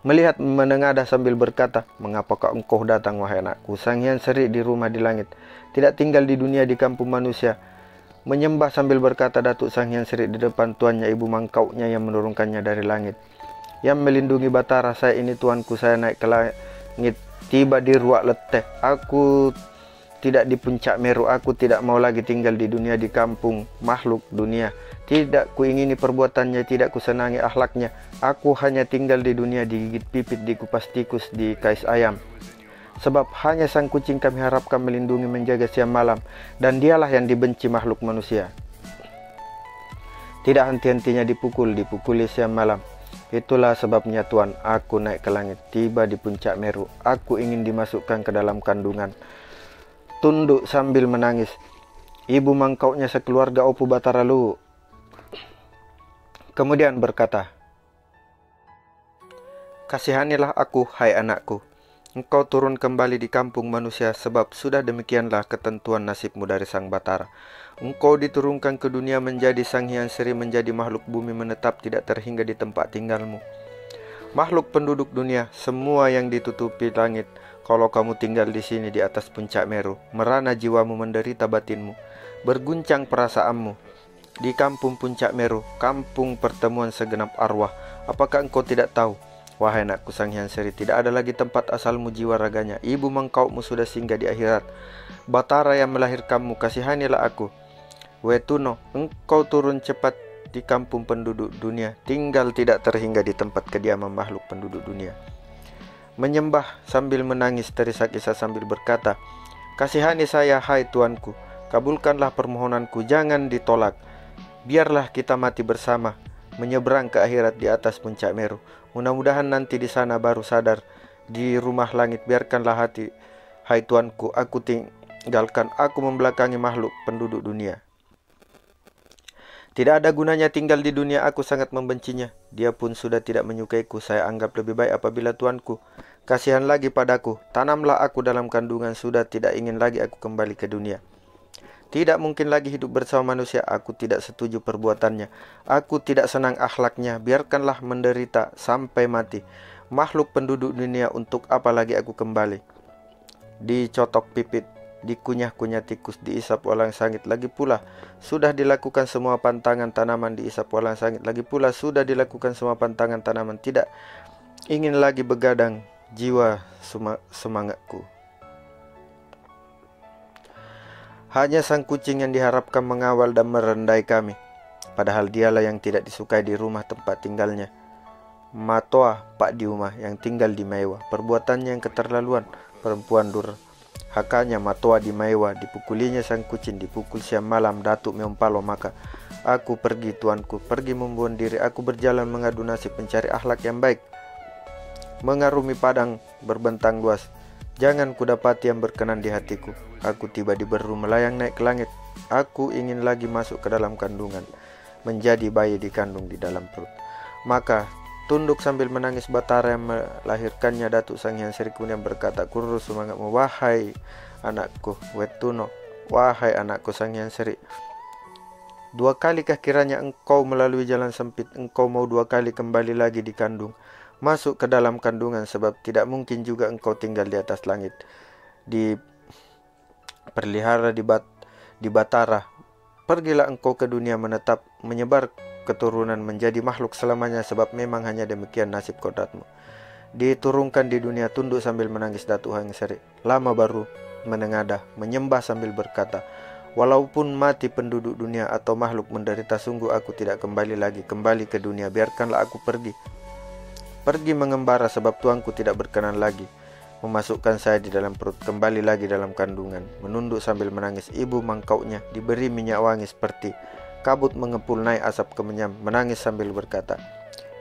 melihat menengadah sambil berkata, mengapakah engkau datang wahai anakku Sang Hyang Seri di rumah di langit, tidak tinggal di dunia di kampung manusia. Menyembah sambil berkata Datuk Sang Hyang Seri di depan tuannya ibu mangkaunya yang menurunkannya dari langit. Yang melindungi Batara, saya ini tuanku, saya naik ke langit, tiba di ruak leteh. Aku tidak di puncak Meru, aku tidak mau lagi tinggal di dunia di kampung makhluk dunia. Tidak kuingini perbuatannya, tidak kusenangi akhlaknya. Aku hanya tinggal di dunia digigit pipit, dikupas tikus, dikais ayam. Sebab hanya sang kucing kami harapkan melindungi menjaga siang malam, dan dialah yang dibenci makhluk manusia. Tidak henti-hentinya dipukuli siang malam. Itulah sebabnya Tuan, aku naik ke langit, tiba di puncak Meru. Aku ingin dimasukkan ke dalam kandungan. Tunduk sambil menangis. Ibu mangkaunya sekeluarga Pu Batara Lewu kemudian berkata, kasihanilah aku, hai anakku. Engkau turun kembali di kampung manusia, sebab sudah demikianlah ketentuan nasibmu dari Sang Batara. Engkau diturunkan ke dunia menjadi Sang Hyang Seri, menjadi makhluk bumi menetap tidak terhingga di tempat tinggalmu. Makhluk penduduk dunia, semua yang ditutupi langit. Kalau kamu tinggal di sini di atas puncak Meru, merana jiwamu, menderita batinmu, berguncang perasaanmu. Di kampung puncak Meru, kampung pertemuan segenap arwah, apakah engkau tidak tahu? Wahai anakku Sang Hyang Seri, tidak ada lagi tempat asalmu jiwa raganya. Ibu mangkaumu sudah singgah di akhirat. Batara yang melahirkanmu, kasihanilah aku. Wetuno, engkau turun cepat di kampung penduduk dunia, tinggal tidak terhingga di tempat kediaman makhluk penduduk dunia. Menyembah sambil menangis terisak isah sambil berkata, kasihani saya hai tuanku, kabulkanlah permohonanku, jangan ditolak. Biarlah kita mati bersama, menyeberang ke akhirat di atas puncak Meru. Mudah-mudahan nanti di sana baru sadar di rumah langit. Biarkanlah hati, hai tuanku, aku tinggalkan, aku membelakangi makhluk penduduk dunia. Tidak ada gunanya tinggal di dunia, aku sangat membencinya. Dia pun sudah tidak menyukaiku, saya anggap lebih baik apabila tuanku kasihan lagi padaku. Tanamlah aku dalam kandungan, sudah tidak ingin lagi aku kembali ke dunia. Tidak mungkin lagi hidup bersama manusia, aku tidak setuju perbuatannya. Aku tidak senang akhlaknya, biarkanlah menderita sampai mati. Makhluk penduduk dunia, untuk apa lagi aku kembali? Dicotok pipit, dikunyah-kunyah tikus, diisap walang sangit. Lagi pula sudah dilakukan semua pantangan tanaman, diisap walang sangit. Lagi pula sudah dilakukan semua pantangan tanaman. Tidak ingin lagi begadang jiwa semangatku. Hanya sang kucing yang diharapkan mengawal dan merendai kami, padahal dialah yang tidak disukai di rumah tempat tinggalnya. Matoa Pak Diuma yang tinggal di mewah, perbuatannya yang keterlaluan, perempuan durhakanya Matoa di mewah, dipukulinya sang kucing, dipukul siang malam Datuk Meompalo. Maka aku pergi tuanku, pergi membuang diri, aku berjalan mengadu nasib, mencari akhlak yang baik, mengarungi padang berbentang luas. Jangan kudapati yang berkenan di hatiku. Aku tiba di Beru, melayang naik ke langit. Aku ingin lagi masuk ke dalam kandungan, menjadi bayi dikandung di dalam perut. Maka tunduk sambil menangis Batara yang melahirkannya. Datuk Sang Hyang Seri kemudian berkata, "Kurus semangatmu, wahai anakku Wetuno, wahai anakku Sang Hyang Seri. 2 kalikah kiranya engkau melalui jalan sempit? Engkau mau 2 kali kembali lagi dikandung, masuk ke dalam kandungan, sebab tidak mungkin juga engkau tinggal di atas langit, dipelihara di Batara. Pergilah engkau ke dunia, menetap, menyebar keturunan, menjadi makhluk selamanya, sebab memang hanya demikian nasib kodratmu." Diturunkan di dunia, tunduk sambil menangis Datuk Hyang Seri. Lama baru menengadah, menyembah sambil berkata, "Walaupun mati penduduk dunia atau makhluk menderita, sungguh aku tidak kembali lagi kembali ke dunia. Biarkanlah aku pergi mengembara, sebab tuanku tidak berkenan lagi memasukkan saya di dalam perut, kembali lagi dalam kandungan." Menunduk sambil menangis ibu mangkaunya, diberi minyak wangi seperti kabut mengepul naik asap kemenyam. Menangis sambil berkata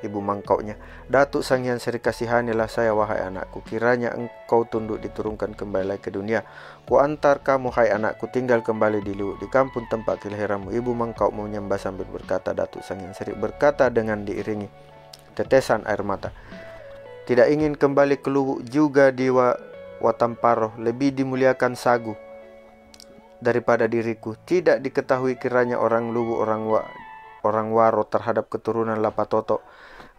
ibu mangkaunya, "Datuk Sang Hyang Seri, kasihanilah saya wahai anakku. Kiranya engkau tunduk diturunkan kembali ke dunia. Ku antar kamu hai anakku tinggal kembali di Luwu, di kampung tempat kelahiranmu." Ibu mangkau menyembah sambil berkata, Datuk Sang Hyang Seri berkata dengan diiringi tetesan air mata, "Tidak ingin kembali ke Luwu juga di Watamparo. Lebih dimuliakan sagu daripada diriku. Tidak diketahui kiranya orang Luwu, orang Waro terhadap keturunan Lapatoto,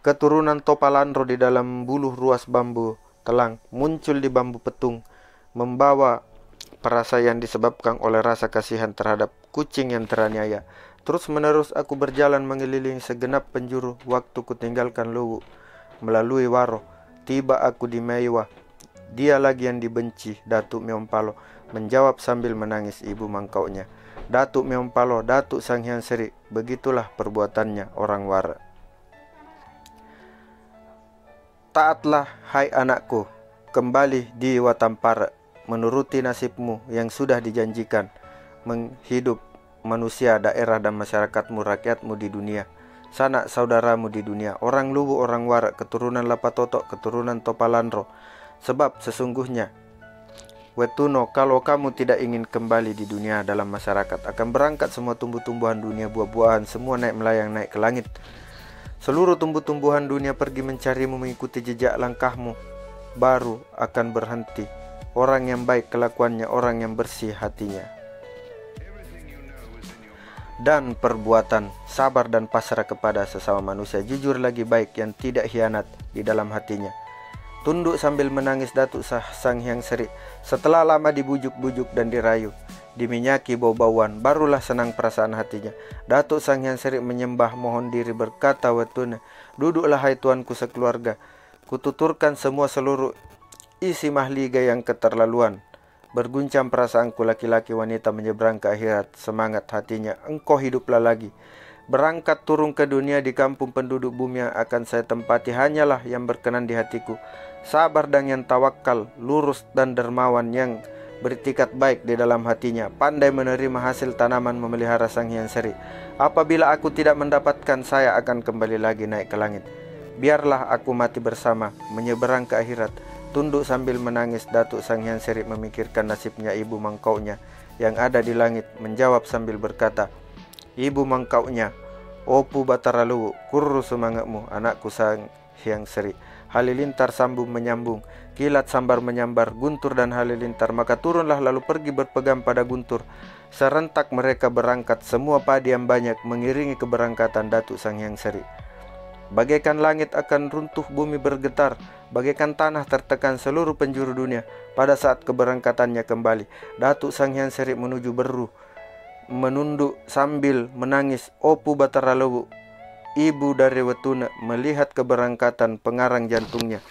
keturunan Topalandro di dalam buluh ruas bambu telang, muncul di bambu petung, membawa perasaan disebabkan oleh rasa kasihan terhadap kucing yang teraniaya. Terus menerus aku berjalan mengelilingi segenap penjuru waktu ku tinggalkan Luwu, melalui Waro. Tiba aku di Meiwa. Dia lagi yang dibenci." Datuk Meompalo menjawab sambil menangis ibu mangkaunya, "Datuk Meompalo, Datuk Sang Hyang Seri, begitulah perbuatannya orang Wara. Taatlah hai anakku, kembali di Watampara, menuruti nasibmu yang sudah dijanjikan, menghidup manusia, daerah dan masyarakatmu, rakyatmu di dunia, sanak saudaramu di dunia, orang Luwu, orang Wara, keturunan Lapatoto, keturunan Topalandro. Sebab sesungguhnya Wetuno, kalau kamu tidak ingin kembali di dunia dalam masyarakat, akan berangkat semua tumbuh-tumbuhan dunia, buah-buahan, semua naik melayang naik ke langit. Seluruh tumbuh-tumbuhan dunia pergi mencarimu, mengikuti jejak langkahmu, baru akan berhenti orang yang baik kelakuannya, orang yang bersih hatinya dan perbuatan, sabar dan pasrah kepada sesama manusia, jujur lagi baik, yang tidak hianat di dalam hatinya." Tunduk sambil menangis Datuk Sang Hyang Seri. Setelah lama dibujuk-bujuk dan dirayu, diminyaki bau-bauan, barulah senang perasaan hatinya. Datuk Sang Hyang Seri menyembah mohon diri berkata, "Wetune, duduklah hai tuanku sekeluarga. Kututurkan semua seluruh isi mahliga yang keterlaluan. Berguncang perasaanku, laki-laki wanita menyeberang ke akhirat, semangat hatinya, engkau hiduplah lagi. Berangkat turun ke dunia di kampung penduduk bumi yang akan saya tempati, hanyalah yang berkenan di hatiku. Sabar dan yang tawakal, lurus dan dermawan, yang beritikat baik di dalam hatinya, pandai menerima hasil tanaman, memelihara Sang Hyang Seri. Apabila aku tidak mendapatkan, saya akan kembali lagi naik ke langit. Biarlah aku mati bersama, menyeberang ke akhirat." Tunduk sambil menangis Datuk Sang Hyang Seri memikirkan nasibnya ibu mangkaunya yang ada di langit, menjawab sambil berkata, "Ibu mangkaunya, Opu Batara Luwu, kurus semangatmu anakku Sang Hyang Seri." Halilintar sambung menyambung, kilat sambar menyambar, guntur dan halilintar. Maka turunlah lalu pergi berpegang pada guntur. Serentak mereka berangkat, semua padi yang banyak mengiringi keberangkatan Datuk Sang Hyang Seri. Bagaikan langit akan runtuh, bumi bergetar, bagaikan tanah tertekan seluruh penjuru dunia pada saat keberangkatannya kembali. Datuk Sang Hyang Seri menuju Beru, menunduk sambil menangis. Opu Batara Luwu, ibu dari Wetune, melihat keberangkatan pengarang jantungnya.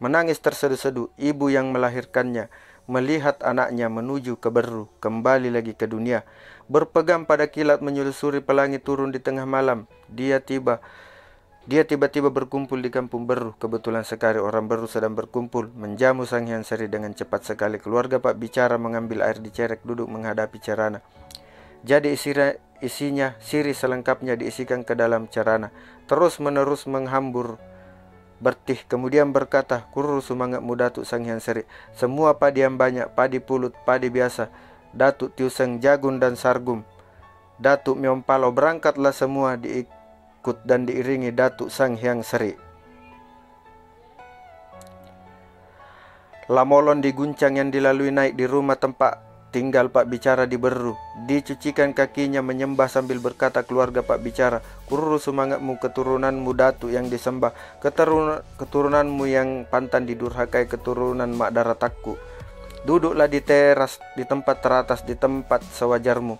Menangis tersedu-sedu, ibu yang melahirkannya melihat anaknya menuju ke Beru, kembali lagi ke dunia. Berpegang pada kilat menyelusuri pelangi turun di tengah malam. Dia tiba-tiba berkumpul di kampung Beru. Kebetulan sekali orang Beru sedang berkumpul menjamu Sang Hyang Seri dengan cepat sekali. Keluarga Pak Bicara mengambil air di cerek, duduk menghadapi cerana. Jadi isinya sirih selengkapnya diisikan ke dalam cerana, terus menerus menghambur bertih. Kemudian berkata, "Kurus semangatmu Datuk Sang Hyang Seri. Semua padi yang banyak, padi pulut, padi biasa, Datuk Tiuseng, jagung dan sargum, Datuk Meompalo, berangkatlah semua diikut dan diiringi Datuk Sang Hyang Seri. Lamolon diguncang yang dilalui naik di rumah tempat tinggal Pak Bicara di Beru. Dicucikan kakinya menyembah sambil berkata, keluarga Pak Bicara, kururu semangatmu, keturunanmu Datuk yang disembah, keturunanmu yang pantan didurhakai, keturunan mak daratakku. Duduklah di teras, di tempat teratas, di tempat sewajarmu.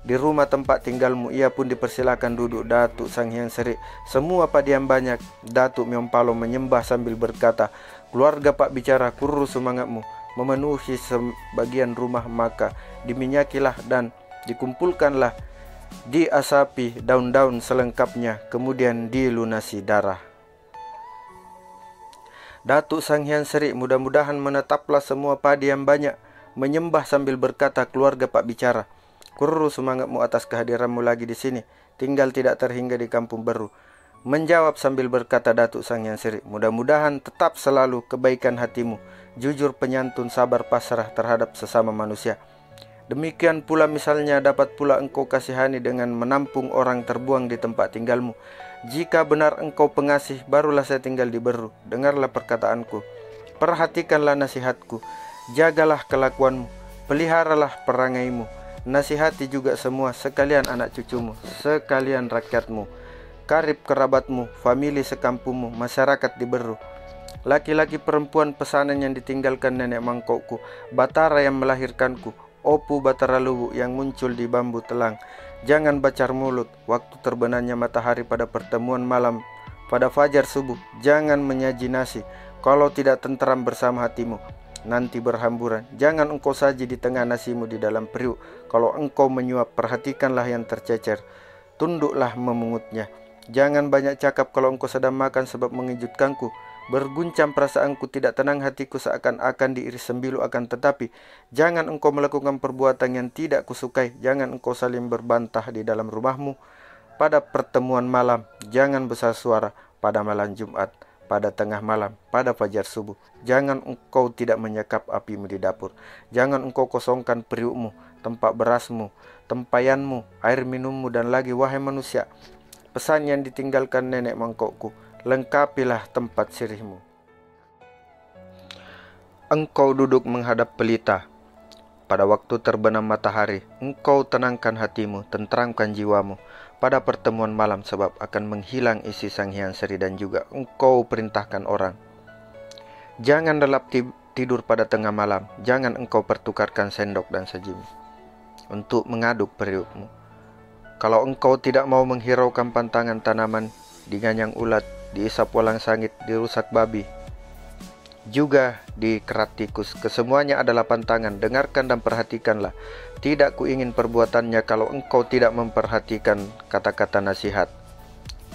Di rumah tempat tinggalmu, ia pun dipersilakan duduk Datuk Sang Hyang Seri. Semua padiam banyak. Datuk Myompalo menyembah sambil berkata, keluarga Pak Bicara, kururu semangatmu. Memenuhi sebagian rumah, maka diminyakilah dan dikumpulkanlah, diasapi daun-daun selengkapnya, kemudian dilunasi darah. Datuk Sang Hyang Seri, mudah-mudahan menetaplah semua padi yang banyak, menyembah sambil berkata, keluarga Pak Bicara, kururu semangatmu atas kehadiranmu lagi di sini, tinggal tidak terhingga di Kampung Beru. Menjawab sambil berkata Datuk Sang Hyang Seri, mudah-mudahan tetap selalu kebaikan hatimu, jujur, penyantun, sabar, pasrah terhadap sesama manusia. Demikian pula misalnya dapat pula engkau kasihani dengan menampung orang terbuang di tempat tinggalmu. Jika benar engkau pengasih, barulah saya tinggal di Beru. Dengarlah perkataanku, perhatikanlah nasihatku, jagalah kelakuanmu, peliharalah perangaimu, nasihati juga semua, sekalian anak cucumu, sekalian rakyatmu, karib kerabatmu, famili sekampungmu, masyarakat di Beru. Laki-laki perempuan pesanan yang ditinggalkan nenek mangkokku, Batara yang melahirkanku, Opu Batara Luwu yang muncul di bambu telang. Jangan bacar mulut waktu terbenamnya matahari pada pertemuan malam, pada fajar subuh. Jangan menyaji nasi kalau tidak tentram bersama hatimu, nanti berhamburan. Jangan engkau saji di tengah nasimu di dalam periuk. Kalau engkau menyuap, perhatikanlah yang tercecer, tunduklah memungutnya. Jangan banyak cakap kalau engkau sedang makan, sebab mengejutkanku. Berguncang perasaanku, tidak tenang hatiku, seakan-akan diiris sembilu. Akan tetapi jangan engkau melakukan perbuatan yang tidak kusukai. Jangan engkau saling berbantah di dalam rumahmu pada pertemuan malam. Jangan besar suara pada malam Jumat, pada tengah malam, pada fajar subuh. Jangan engkau tidak menyekap apimu di dapur. Jangan engkau kosongkan periukmu, tempat berasmu, tempayanmu, air minummu, dan lagi, wahai manusia, pesan yang ditinggalkan nenek mangkokku, lengkapilah tempat sirihmu. Engkau duduk menghadap pelita pada waktu terbenam matahari. Engkau tenangkan hatimu, tenteramkan jiwamu pada pertemuan malam, sebab akan menghilang isi Sang Hyang Seri. Dan juga engkau perintahkan orang, jangan lelap tidur pada tengah malam. Jangan engkau pertukarkan sendok dan sajimu untuk mengaduk periukmu. Kalau engkau tidak mau menghiraukan pantangan tanaman, diganyang ulat, diisap walang sangit, dirusak babi, juga dikerat tikus, kesemuanya adalah pantangan. Dengarkan dan perhatikanlah. Tidak kuingin perbuatannya kalau engkau tidak memperhatikan kata-kata nasihat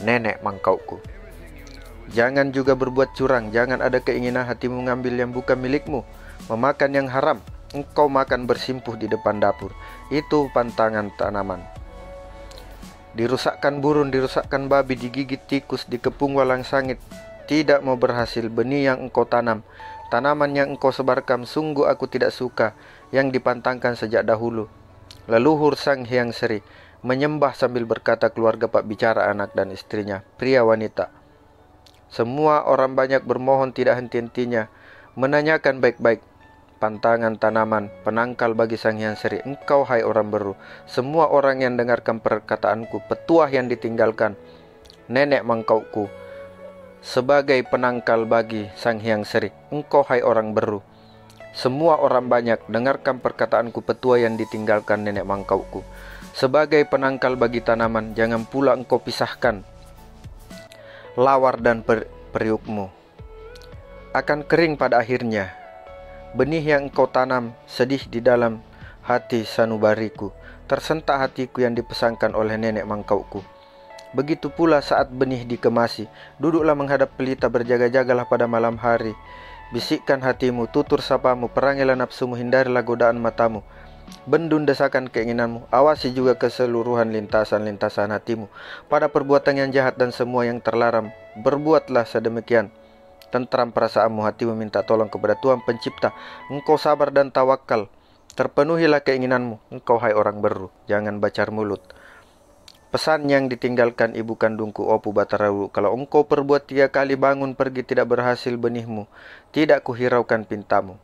nenek mangkauku. Jangan juga berbuat curang. Jangan ada keinginan hatimu mengambil yang bukan milikmu, memakan yang haram. Engkau makan bersimpuh di depan dapur, itu pantangan tanaman. Dirusakkan burung, dirusakkan babi, digigit tikus, dikepung walang sangit. Tidak mau berhasil benih yang engkau tanam, tanaman yang engkau sebarkan. Sungguh aku tidak suka yang dipantangkan sejak dahulu. Leluhur Sang Hyang Seri menyembah sambil berkata, keluarga Pak Bicara, anak dan istrinya, pria wanita, semua orang banyak bermohon tidak henti-hentinya, menanyakan baik-baik pantangan tanaman, penangkal bagi Sang Hyang Seri. Engkau, hai orang Beru, semua orang yang dengarkan perkataanku, petuah yang ditinggalkan nenek mangkauku, sebagai penangkal bagi Sang Hyang Seri. Engkau, hai orang Beru, semua orang banyak dengarkan perkataanku, petua yang ditinggalkan nenek mangkauku, sebagai penangkal bagi tanaman. Jangan pula engkau pisahkan lawar dan periukmu, akan kering pada akhirnya. Benih yang engkau tanam sedih di dalam hati sanubariku, tersentak hatiku yang dipesankan oleh nenek mangkauku. Begitu pula saat benih dikemasi, duduklah menghadap pelita, berjaga-jagalah pada malam hari. Bisikkan hatimu, tutur sapamu, perangilah nafsumu, hindarilah godaan matamu, bendung desakan keinginanmu, awasi juga keseluruhan lintasan-lintasan hatimu pada perbuatan yang jahat dan semua yang terlarang. Berbuatlah sedemikian, tentram perasaanmu, hatimu minta tolong kepada Tuhan Pencipta. Engkau sabar dan tawakal, terpenuhilah keinginanmu. Engkau, hai orang Beru, jangan bacar mulut Pesan yang ditinggalkan ibu kandungku Opu Batarawu, kalau engkau perbuat 3 kali bangun pergi tidak berhasil benihmu, tidak kuhiraukan pintamu.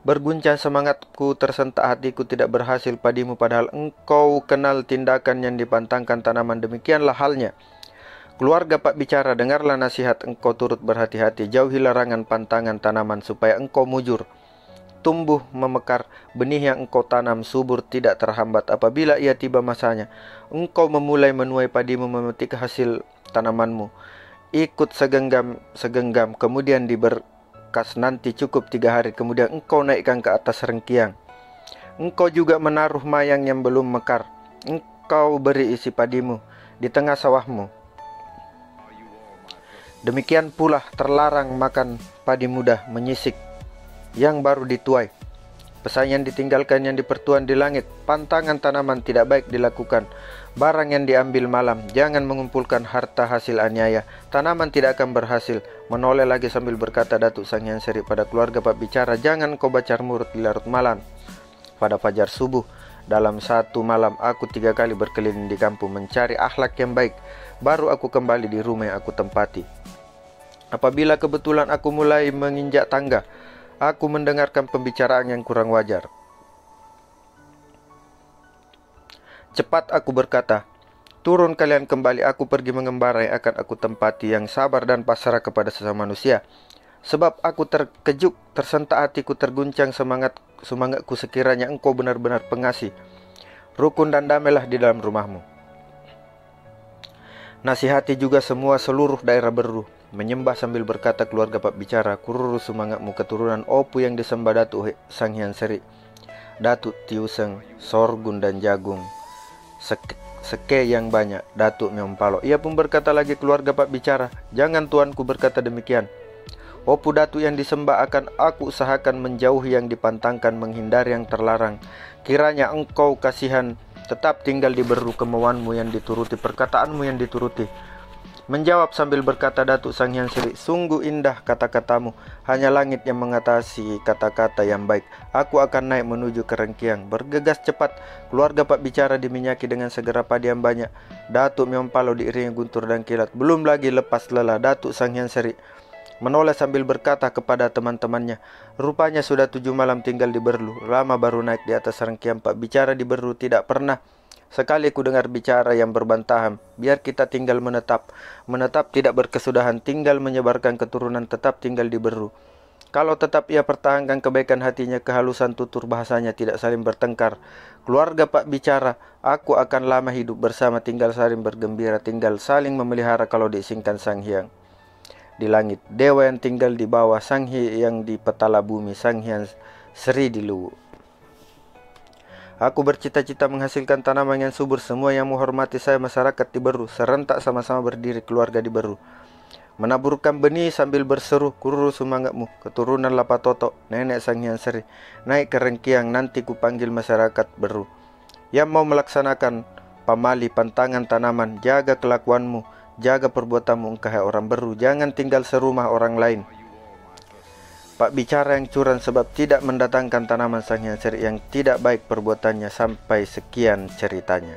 Berguncang semangatku, tersentak hatiku, tidak berhasil padimu, padahal engkau kenal tindakan yang dipantangkan tanaman. Demikianlah halnya keluarga Pak Bicara, dengarlah nasihat, engkau turut berhati-hati, jauhi larangan pantangan tanaman supaya engkau mujur, tumbuh memekar, benih yang engkau tanam subur tidak terhambat. Apabila ia tiba masanya, engkau memulai menuai padimu, memetik hasil tanamanmu, ikut segenggam, kemudian diberkas nanti cukup 3 hari, kemudian engkau naikkan ke atas rengkiang. Engkau juga menaruh mayang yang belum mekar, engkau beri isi padimu di tengah sawahmu. Demikian pula terlarang makan padi muda menyisik yang baru dituai. Pesan yang ditinggalkan yang dipertuan di langit, pantangan tanaman tidak baik dilakukan. Barang yang diambil malam, jangan mengumpulkan harta hasil aniaya, tanaman tidak akan berhasil. Menoleh lagi sambil berkata Datuk Sang Hyang Seri pada keluarga Pak Bicara, jangan kau bacar murut di larut malam. Pada fajar subuh, dalam 1 malam aku 3 kali berkeliling di kampung mencari akhlak yang baik, baru aku kembali di rumah yang aku tempati. Apabila kebetulan aku mulai menginjak tangga, aku mendengarkan pembicaraan yang kurang wajar. Cepat aku berkata, turun kalian kembali, aku pergi mengembara yang akan aku tempati, yang sabar dan pasrah kepada sesama manusia. Sebab aku terkejut, tersentak hatiku, terguncang semangatku sekiranya engkau benar-benar pengasih, rukun dan damailah di dalam rumahmu. Nasihati juga seluruh daerah Beru. Menyembah sambil berkata keluarga Pak Bicara, kururu semangatmu keturunan Opu yang disembah Datuk Sang Hyang Seri, Datuk Tiuseng, sorghum dan jagung, seke yang banyak, Datuk Myompalo. Ia pun berkata lagi keluarga Pak Bicara, jangan tuanku berkata demikian. Opu Datuk yang disembah akan aku usahakan menjauhi yang dipantangkan, menghindari yang terlarang. Kiranya engkau kasihan tetap tinggal di Beru, kemauanmu yang dituruti, perkataanmu yang dituruti. Menjawab sambil berkata Datuk Sang Hyang Seri, sungguh indah kata-katamu, hanya langit yang mengatasi kata-kata yang baik. Aku akan naik menuju ke rengkiang. Bergegas cepat, keluarga Pak Bicara diminyaki dengan segera padi yang banyak. Datuk Myompalo diiringi guntur dan kilat. Belum lagi lepas lelah, Datuk Sang Hyang Seri menoleh sambil berkata kepada teman-temannya, rupanya sudah 7 malam tinggal di Berlu, lama baru naik di atas rengkiang. Pak Bicara di Berlu tidak pernah sekali ku dengar bicara yang berbantahan. Biar kita tinggal menetap tidak berkesudahan, tinggal menyebarkan keturunan, tetap tinggal di Beru. Kalau tetap ia pertahankan kebaikan hatinya, kehalusan tutur bahasanya, tidak saling bertengkar. Keluarga Pak Bicara, aku akan lama hidup bersama, tinggal saling bergembira, tinggal saling memelihara kalau diizinkan Sang Hyang di langit, dewa yang tinggal di bawah, Sang Hyang di petala bumi, Sang Hyang Seri di Luwu. Aku bercita-cita menghasilkan tanaman yang subur. Semua yang menghormati saya masyarakat di Beru serentak sama-sama berdiri keluarga di Beru, menaburkan benih sambil berseru, kururu semangatmu keturunan Lapatoto, nenek Sang Hyang Seri, naik ke rengkiang, nanti ku panggil masyarakat Beru yang mau melaksanakan pamali pantangan tanaman. Jaga kelakuanmu, jaga perbuatanmu engkau orang Beru, jangan tinggal serumah orang lain. Pak Bicara yang curang sebab tidak mendatangkan tanaman Sang Hyang Seri yang tidak baik perbuatannya. Sampai sekian ceritanya.